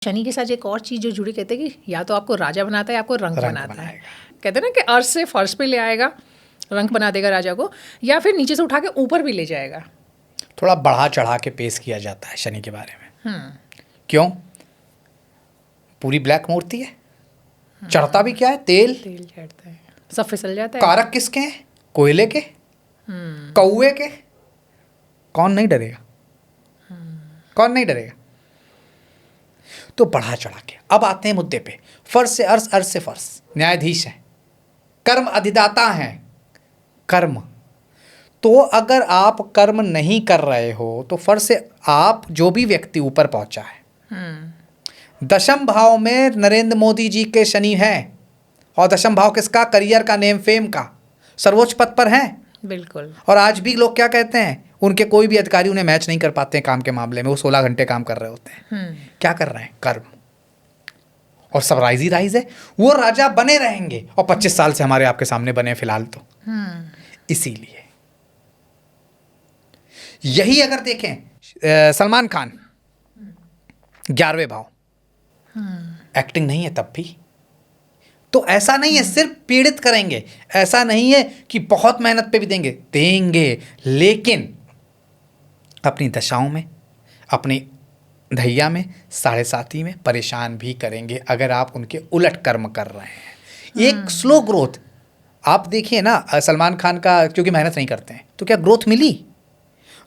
शनि के साथ एक और चीज़ जो जुड़ी, कहते हैं कि या तो आपको राजा बनाता है या आपको रंक बनाता है। बनाएगा। कहते हैं ना कि अर्श से फर्श पे ले आएगा, रंक बना देगा राजा को, या फिर नीचे से उठा के ऊपर भी ले जाएगा। थोड़ा बढ़ा चढ़ा के पेश किया जाता है शनि के बारे में। क्यों? पूरी ब्लैक मूर्ति है, चढ़ता भी क्या है? तेल चढ़ता है, सब फिसल जाता है। कारक किसके हैं? कोयले के, कौए के। कौन नहीं डरेगा? कौन नहीं डरेगा? तो बढ़ा चढ़ा के। अब आते हैं मुद्दे पे। फर्श से अर्श, अर्श से फर्श। न्यायाधीश हैं, कर्म अधिदाता हैं। कर्म तो अगर आप कर्म नहीं कर रहे हो तो फर्श से आप जो भी व्यक्ति ऊपर पहुंचा है, दशम भाव में नरेंद्र मोदी जी के शनि हैं, और दशम भाव किसका? करियर का, नेम फेम का, सर्वोच्च पद पर हैं। बिल्कुल। और आज भी लोग क्या कहते हैं? उनके कोई भी अधिकारी उन्हें मैच नहीं कर पाते हैं काम के मामले में। वो 16 घंटे काम कर रहे होते हैं। क्या कर रहे हैं? कर्म। और सब राइज ही राइज है। वो राजा बने रहेंगे, और 25 साल से हमारे आपके सामने बने फिलहाल तो। इसीलिए यही अगर देखें सलमान खान 11वें भाव, एक्टिंग नहीं है तब भी। तो ऐसा नहीं है सिर्फ पीड़ित करेंगे, ऐसा नहीं है कि बहुत मेहनत पे भी देंगे, लेकिन अपनी दशाओं में, अपनी ढैया में, 7.5 में परेशान भी करेंगे अगर आप उनके उलट कर्म कर रहे हैं। एक स्लो ग्रोथ आप देखिए ना सलमान खान का, क्योंकि मेहनत नहीं करते हैं, तो क्या ग्रोथ मिली?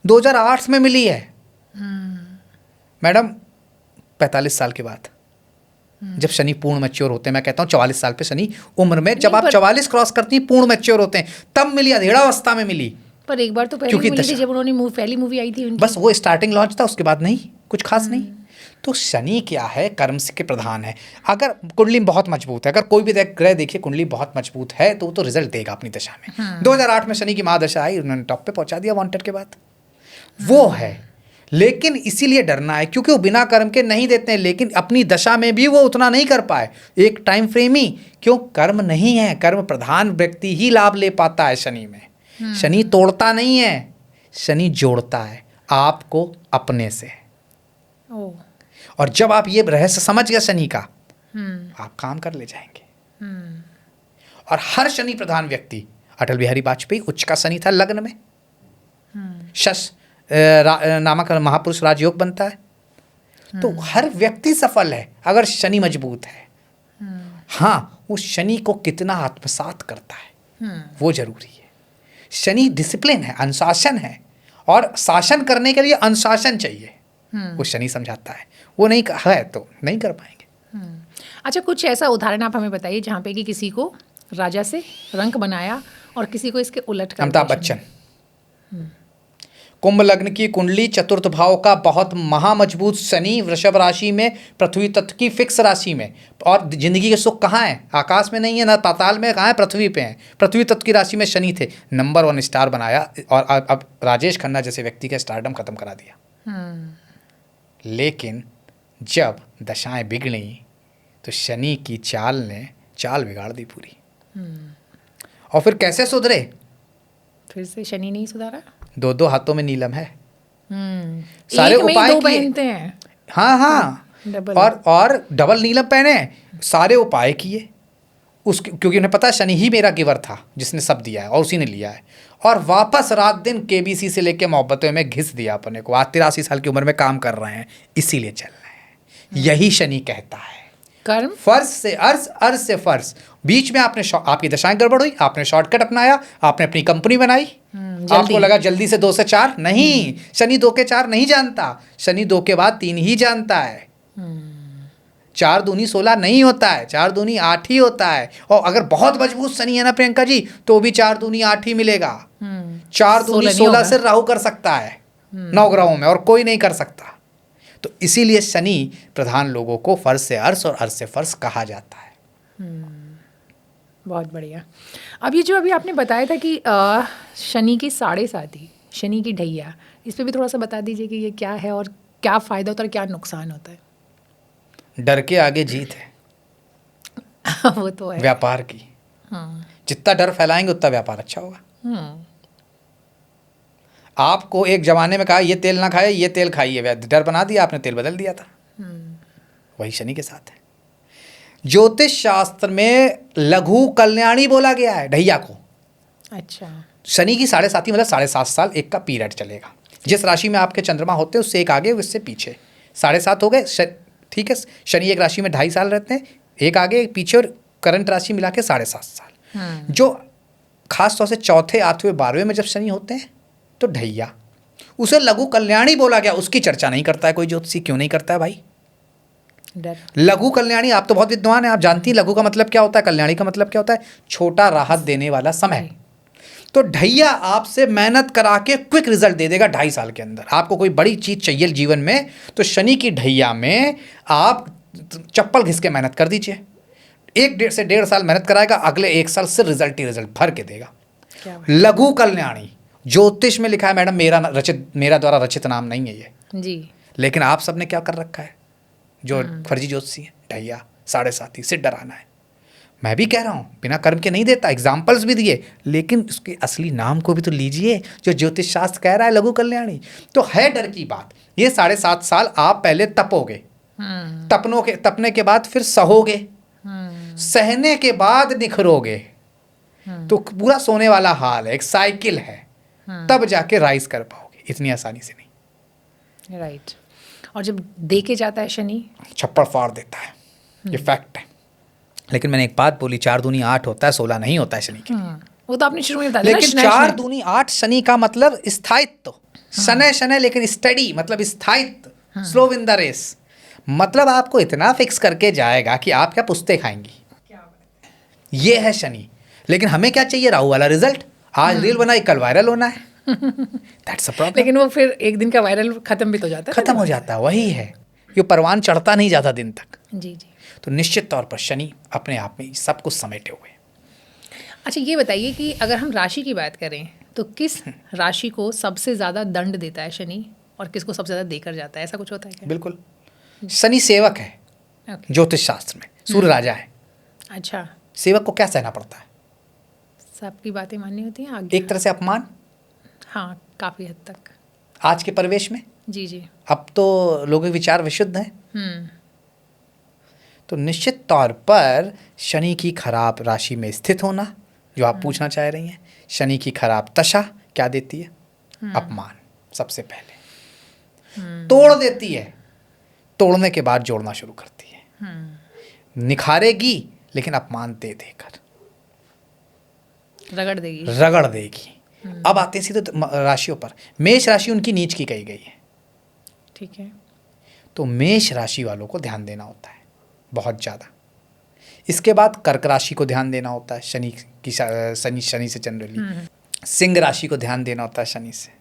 2008 में मिली है मैडम, 45 साल के बाद, जब शनि पूर्ण मैच्योर होते हैं। मैं कहता हूँ 44 साल पे शनि उम्र में, जब आप 44 क्रॉस करती हैं, पूर्ण मैच्योर होते हैं, तब मिली, अधेड़ावस्था में मिली। पर एक बार तो पहले मिली थी, जब उन्होंने पहली मूवी आई थी उनकी। बस वो स्टार्टिंग लॉन्च था, उसके बाद नहीं, कुछ खास नहीं। तो शनि क्या है? कर्म के प्रधान है। अगर कुंडली बहुत मजबूत है, अगर कोई भी ग्रह देखिए कुंडली बहुत मजबूत है, तो वो तो रिजल्ट देगा अपनी दशा में। 2008 में शनि की महादशा आई, उन्होंने टॉप पे पहुंचा दिया वांटेड के बाद। वो है, लेकिन इसीलिए डरना है क्योंकि वो बिना कर्म के नहीं देते हैं, लेकिन अपनी दशा में भी वो उतना नहीं कर पाए। एक टाइम फ्रेम ही क्यों? कर्म नहीं है। कर्म प्रधान व्यक्ति ही लाभ ले पाता है शनि में। शनि तोड़ता नहीं है, शनि जोड़ता है आपको अपने से। और जब आप ये रहस्य समझ गए शनि का, आप काम कर ले जाएंगे। और हर शनि प्रधान व्यक्ति, अटल बिहारी वाजपेयी उच्च का शनि था, लग्न में शश नामक महापुरुष राजयोग बनता है। तो हर व्यक्ति सफल है अगर शनि मजबूत है। हाँ, वो शनि को कितना आत्मसात करता है वो जरूरी है। शनि डिसिप्लिन है, अनुशासन है, और शासन करने के लिए अनुशासन चाहिए। वो शनि समझाता है, वो नहीं है तो नहीं कर पाएंगे। अच्छा, कुछ ऐसा उदाहरण आप हमें बताइए जहाँ पे कि किसी को राजा से रंक बनाया और किसी को इसके उलट कर। अमिताभ बच्चन, कुंभ लग्न की कुंडली, चतुर्थ भाव का बहुत महामजबूत शनि, वृषभ राशि में, पृथ्वी तत्व की फिक्स राशि में। और जिंदगी के सुख कहाँ है? आकाश में नहीं है, ना पाताल में, कहाँ है? पृथ्वी पे हैं। पृथ्वी तत्व की राशि में शनि थे, नंबर 1 स्टार बनाया, और अब राजेश खन्ना जैसे व्यक्ति का स्टारडम खत्म करा दिया। लेकिन जब दशाएं बिगड़ी तो शनि की चाल ने चाल बिगाड़ दी पूरी। और फिर कैसे सुधरे? फिर से शनि नहीं सुधारा। 2 हाथों में नीलम है। सारे उपाय पहनते हैं। हाँ, और डबल नीलम पहने, सारे उपाय किए क्योंकि उन्हें पता है शनि ही मेरा गिवर था जिसने सब दिया है, और उसी ने लिया है। और वापस रात दिन केबीसी से लेके मोहब्बतों में घिस दिया अपने को। आज 83 साल की उम्र में काम कर रहे हैं, इसीलिए चल रहे हैं। यही शनि कहता है। कर्म फर्श से अर्श, अर्श से फर्श। बीच में आपकी दशाएं गड़बड़ हुई, आपने शॉर्टकट अपनाया, आपने अपनी कंपनी बनाई, आपको लगा जल्दी से 2 से 4। नहीं, शनि 2 के 4 नहीं जानता, शनि 2 के बाद 3 ही जानता है। 4 दूनी 16 नहीं होता है, 4 दूनी 8 ही होता है। और अगर बहुत मजबूत शनि है ना प्रियंका जी, तो भी 4 दूनी 8 ही मिलेगा। 4 दूनी 16 से राहु कर सकता है 9 ग्रहों में, और कोई नहीं कर सकता। तो इसीलिए शनि प्रधान लोगों को फर्श से अर्श और अर्श से फर्श कहा जाता है। बहुत बढ़िया। अब ये जो अभी आपने बताया था कि शनि की 7.5, शनि की ढैया, इस पे भी थोड़ा सा बता दीजिए कि ये क्या है और क्या फ़ायदा होता है और क्या नुकसान होता है। डर के आगे जीत है। वो तो है। व्यापार की जितना डर फैलाएंगे उतना व्यापार अच्छा होगा। आपको एक जमाने में कहा ये तेल ना खाए, ये तेल खाइए, डर बना दिया आपने, तेल बदल दिया था। वही शनि के साथ है। ज्योतिष शास्त्र में लघु कल्याणी बोला गया है ढैया को। अच्छा। शनि की 7.5 मतलब 7.5 साल एक का पीरियड चलेगा। जिस राशि में आपके चंद्रमा होते हैं उससे एक आगे उससे पीछे 7.5 हो गए। ठीक है, शनि एक राशि में 2.5 साल रहते हैं, एक आगे एक पीछे, और करंट राशि मिला के 7.5 साल। जो खास तौर से चौथे, 8वें, 12वें में जब शनि होते हैं तो ढैया, उसे लघु कल्याणी बोला गया। उसकी चर्चा नहीं करता है कोई ज्योतिषी। क्यों नहीं करता है भाई? डर। लघु कल्याणी, आप तो बहुत विद्वान हैं, आप जानती हैं लघु का मतलब क्या होता है, कल्याणी का मतलब क्या होता है, छोटा राहत देने वाला समय। तो ढैया आपसे मेहनत करा के क्विक रिजल्ट दे देगा 2.5 साल के अंदर। आपको कोई बड़ी चीज चाहिए जीवन में तो शनि की ढैया में आप चप्पल घिस के मेहनत कर दीजिए। 1 से 1.5 साल मेहनत कराएगा, अगले 1 साल से रिजल्ट ही रिजल्ट भर के देगा। लघु कल्याणी ज्योतिष में लिखा है मैडम, मेरा द्वारा रचित नाम नहीं है ये जी। लेकिन आप सबने क्या कर रखा है, जो फर्जी ज्योतिषी है, ढैया 7.5 से डराना है। मैं भी कह रहा हूँ बिना कर्म के नहीं देता, एग्जाम्पल्स भी दिए, लेकिन उसके असली नाम को भी तो लीजिए जो ज्योतिष शास्त्र कह रहा है लघु कल्याणी। तो है डर की बात। ये 7.5 साल आप पहले तपोगे, तपने के बाद फिर सहोगे, सहने के बाद निखरोगे। तो पूरा सोने वाला हाल है, एक साइकिल है, तब जाके राइज कर पाओगे, इतनी आसानी से नहीं। राइट। और जब दे के जाता है शनि, छप्पड़ फाड़ देता है, ये फैक्ट है। लेकिन मैंने एक बात बोली, 4 दूनी 8 होता है, 16 नहीं होता है शनि के। वो तो आपने शुरू में बताया। लेकिन 4 दूनी 8 शनि का मतलब स्थायित्व। शनै शनै लेकिन स्टडी मतलब स्थायित्व, स्लो इन द रेस। मतलब आपको इतना फिक्स करके जाएगा कि आप क्या पुश्ते खाएंगी। ये है शनि। लेकिन हमें क्या चाहिए, राहु वाला रिजल्ट। आज रील बनाई, कल वायरल होना है। That's a problem. लेकिन वो फिर एक दिन का वायरल खत्म भी तो जाता है, खत्म हो जाता है। वही है, ये परवान चढ़ता नहीं जाता दिन तक। जी जी। तो निश्चित तौर पर शनि अपने आप में सब कुछ समेटे हुए। अच्छा, ये बताइए कि अगर हम राशि की बात करें तो किस राशि को सबसे ज़्यादा दंड देता है शनि और किसको सबसे ज़्यादा देकर जाता है, ऐसा कुछ होता है क्या? बिल्कुल, शनि सेवक है ज्योतिष शास्त्र में, सूर्य राजा है। अच्छा, सेवक को क्या सहना पड़ता है? सबकी बातें माननी होती हैं आगे। एक तरह से अपमान। हाँ, काफ़ी हद तक। आज के परिवेश में जी जी। अब तो लोगों के विचार विशुद्ध हैं। तो निश्चित तौर पर शनि की खराब राशि में स्थित होना, जो आप पूछना चाह रही हैं, शनि की खराब दशा क्या देती है? अपमान सबसे पहले तोड़ देती है, तोड़ने के बाद जोड़ना शुरू करती है। निखारेगी लेकिन अपमान दे देकर रगड़ देगी। अब आते हैं सीधे राशियों पर। मेष राशि उनकी नीच की कही गई है, ठीक है। तो मेष राशि वालों को ध्यान देना होता है बहुत ज़्यादा। इसके बाद कर्क राशि को ध्यान देना होता है, शनि से जनरली। सिंह राशि को ध्यान देना होता है शनि से।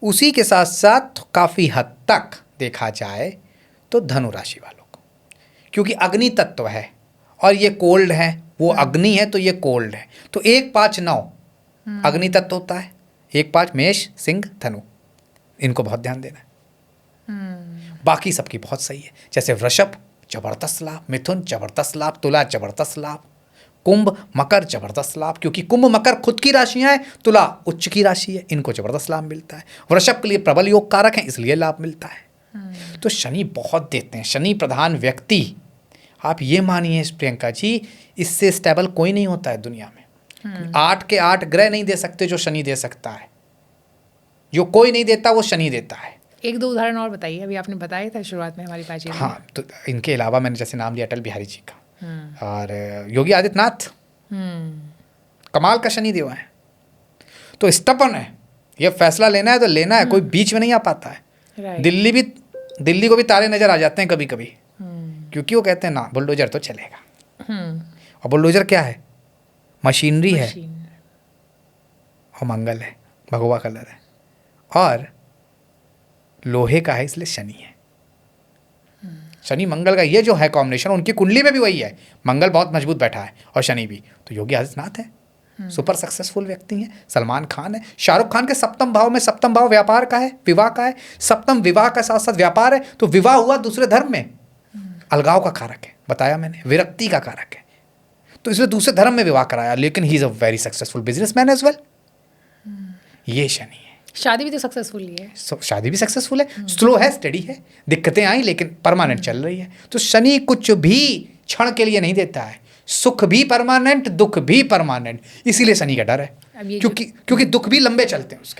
उसी के साथ साथ काफ़ी हद तक देखा जाए तो धनु राशि वालों को, क्योंकि अग्नि तत्व है और ये कोल्ड है, वो अग्नि है तो ये कोल्ड है। तो 1, 5, 9 अग्नि तत्व होता है। 1, 5 मेष, सिंह, धनु, इनको बहुत ध्यान देना है। बाकी सबकी बहुत सही है, जैसे वृषभ जबरदस्त लाभ, मिथुन जबरदस्त लाभ, तुला जबरदस्त लाभ, कुंभ मकर जबरदस्त लाभ, क्योंकि कुंभ मकर खुद की राशियां हैं, तुला उच्च की राशि है, इनको जबरदस्त लाभ मिलता है। वृषभ के लिए प्रबल योग कारक हैं, इसलिए लाभ मिलता है। तो शनि बहुत देते हैं। शनि प्रधान व्यक्ति, आप ये मानिए प्रियंका जी, इससे स्टेबल कोई नहीं होता है दुनिया में। 8 के 8 ग्रह नहीं दे सकते जो शनि दे सकता है। जो कोई नहीं देता वो शनि देता है। 1-2 उदाहरण और बताइए। अभी आपने बताया था शुरुआत में हमारी बातचीत में। हाँ, तो इनके अलावा मैंने जैसे नाम लिया अटल बिहारी जी का और योगी आदित्यनाथ, कमाल का शनि देव है। तो स्टपन है, ये फैसला लेना है तो लेना है, कोई बीच में नहीं आ पाता है। दिल्ली को भी तारे नजर आ जाते हैं कभी कभी, क्योंकि वो कहते हैं ना बुलडोजर तो चलेगा। और बुलडोजर क्या है? मशीनरी है, और मंगल है, भगवा कलर है, और लोहे का है, इसलिए शनि है। शनि मंगल का ये जो है कॉम्बिनेशन, उनकी कुंडली में भी वही है। मंगल बहुत मजबूत बैठा है और शनि भी। तो योगी आदित्यनाथ है, सुपर सक्सेसफुल व्यक्ति हैं। सलमान खान है, शाहरुख खान के 7म भाव में, 7म भाव व्यापार का है, विवाह का है। 7म विवाह का साथ साथ व्यापार है, तो विवाह हुआ दूसरे धर्म में, अलगाव का कारक है, बताया मैंने, विरक्ति का कारक है। तो इसलिए दूसरे धर्म में विवाह कराया, लेकिन he is a very successful businessman as well. ये शनि है। शादी भी तो सक्सेसफुल ही है। शादी भी सक्सेसफुल है, स्लो है, स्टडी है, दिक्कतें आई लेकिन परमानेंट चल रही है। तो शनि कुछ भी क्षण के लिए नहीं देता है, सुख भी परमानेंट, दुख भी परमानेंट, इसीलिए शनि का डर है। अब ये क्योंकि दुख भी लंबे चलते हैं उसके।